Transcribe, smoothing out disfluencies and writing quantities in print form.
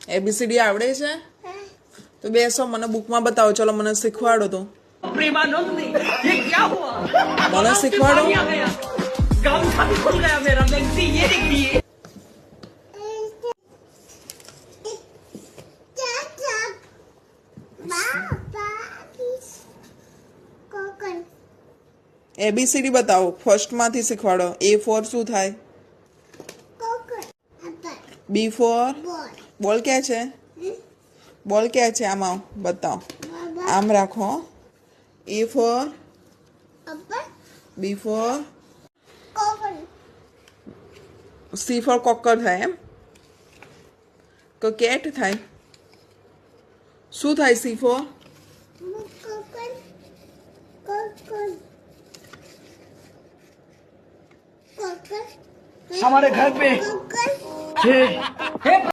ABCD આવડે છે? તો બેસો, મને બુકમાં બતાવો. ચલો મને શીખવાડો તો. प्रेमानंद ये क्या हुआ? મને શીખવાડો. गाँव भी खुल गया मेरा बेंसी ये देखिए ABCD બતાવો. ફર્સ્ટમાંથી શીખવાડો. A ફોર શું થાય? B ફોર બોલ ક્યાં છે? બોલ ક્યાં છે? આમાં બતાવો. આમ રાખો. A for B for C for કોકર થાય એમ? કે કેટ થાય? શું થાય C ફોર? हमारे घर पे